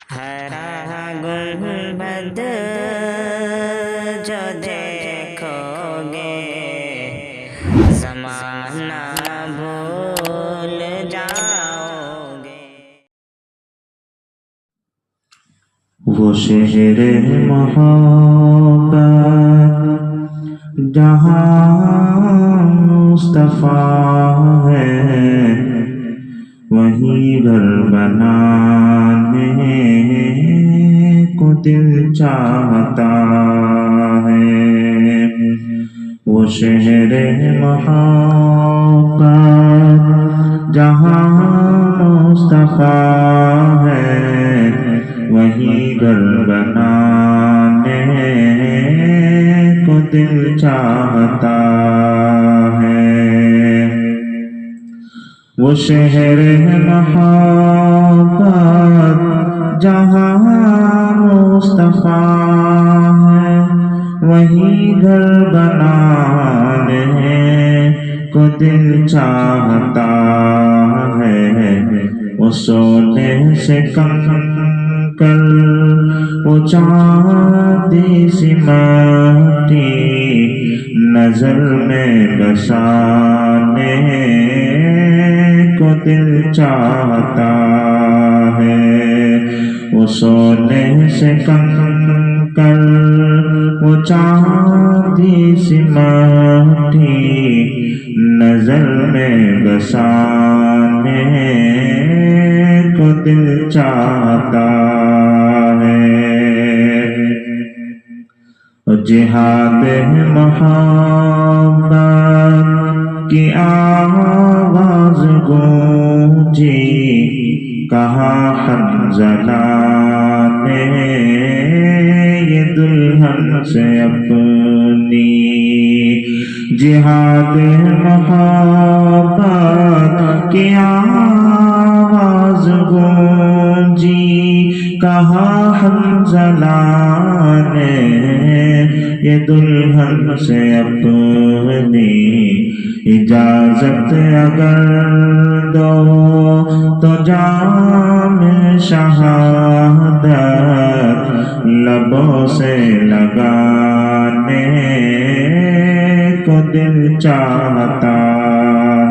हरा गुंबद जो देखोगे ज़माना भूल जाओगे। वो शहर मोहब्बत जहाँ मुस्तफ़ा है, वहीं घर बनाने को दिल चाहता है। वो शहर मोहब्बत जहाँ मुस्तफ़ा है, वहीं घर बनाने को दिल चाहता है। वो शहर मोहब्बत जहाँ मुस्तफ़ा है, वहीं घर बनाने को दिल चाहता है। वो सोने से कम कर वो चांदी सी माटी नजर में बसाने को दिल चाहता है। वो सोने से कम कर वो चांदी सी माटी नजर में बसाने को दिल चाहता है। जिहाद मोहब्बत की आवाज़ गूंजी, कहा हंज़ला ने ये दुल्हन से अपनी। जिहाद मोहब्बत की आवाज़ गूंजी, कहा हंज़ला ने ये दुल्हन से अपनी। इजाज़त अगर दो तो जाम शहादत लबों से लगाने को दिल चाहता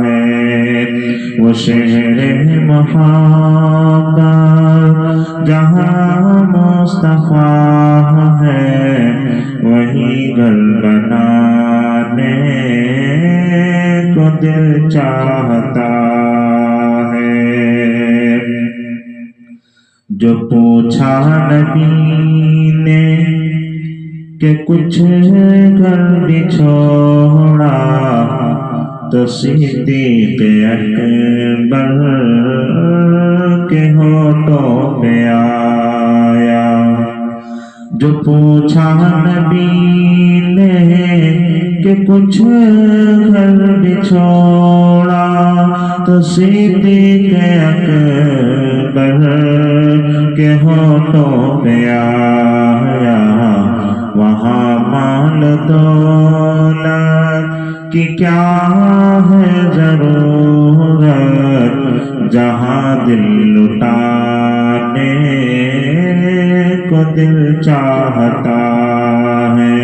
है। वो शहर मोहब्बत जहाँ मुस्तफ़ा है, वहीं घर बनाने को दिल चाहता है। जो पूछा नबी ने कि कुछ घर भी छोड़ा, तो सिद्दीक़ अकबर के होठों पे आया। जो पूछा नबी ने कि कुछ घर भी छोड़ा, तो सिद्दीक़ अकबर के होठों पे आया। वहाँ माल दौलत की क्या है ज़रूरत, जहाँ दिल लुटाने को दिल चाहता है।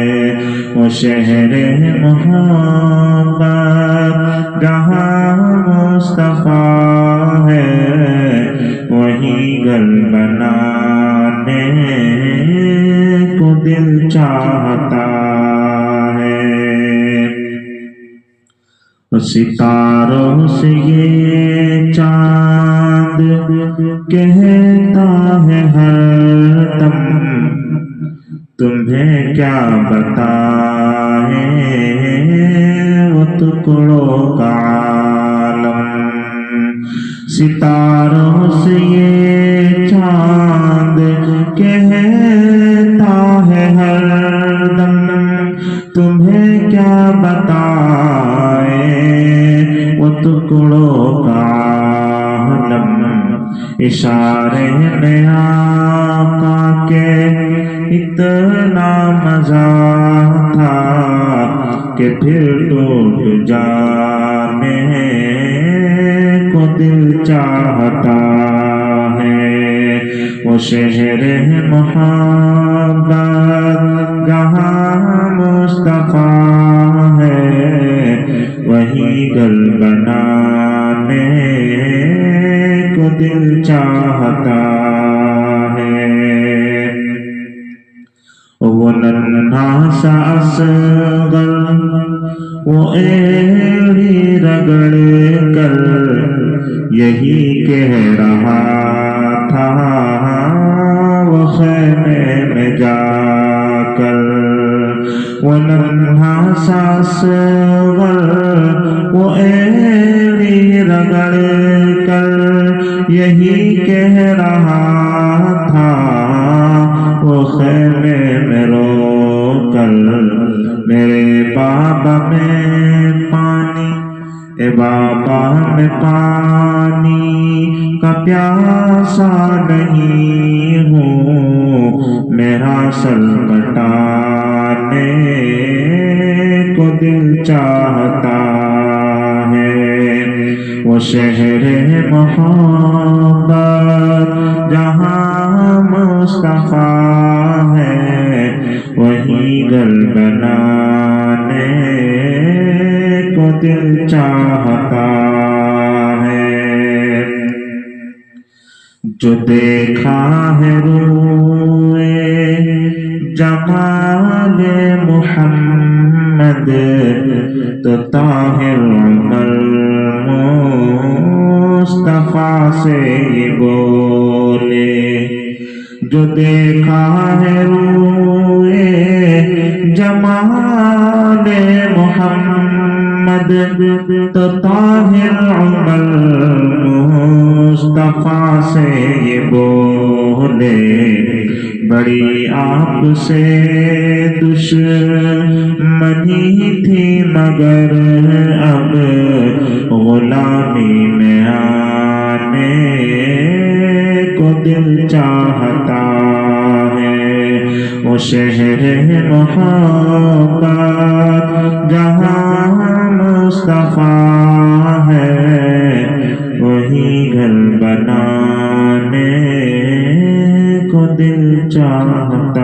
वो शहर मोहब्बत जहाँ मुस्तफ़ा है, वहीं घर बनाने को दिल चाहता है। सितारों से ये चाँद कहता है हरदम, तुम्हें क्या बताए वो टुकड़ों का आलम। सितारों से ये चाँद कहता है हरदम, तुम्हें क्या बताए वो टुकड़ों का आलम। इशारे में आका के इतना मजा था कि फिर टूट जाने को दिल चाहता है। वो وہ شہر محبت جہاں مصطفیٰ ہے وہی گل بنانے کو دل چاہتا ہے وہ ننھا سا اصغر وہ ایڑی رگڑ کر یہی کہہ رہا تھا وہ خیمے میں جا کر وہ ننھا سا اصغر وہ ایڑی رگڑ کر یہی کہہ رہا تھا وہ خیمے میں رو کر میرے بابا میں پانی اے بابا میں پانی کا پیاسا نہیں ہوں میرا سر کٹانے کو دل چاہتا ہے وہ شہر محبت جہاں مصطفیٰ ہے وہی گل بنانے کو دل چاہتا ہے جو دیکھا ہے روئے جمال محمد تو طاہر عمر مصطفیٰ سے یہ بولے جو دیکھا ہے روئے جمال محمد تو طاہر عمر مصطفیٰ سے یہ بولے بڑی آپ سے دشمنی تھی مگر اب غلامی میں آنے کو دل چاہتا ہے وہ شہر محبت جہاں مصطفیٰ ہے وہی گھر بنانے کو دل چاہتا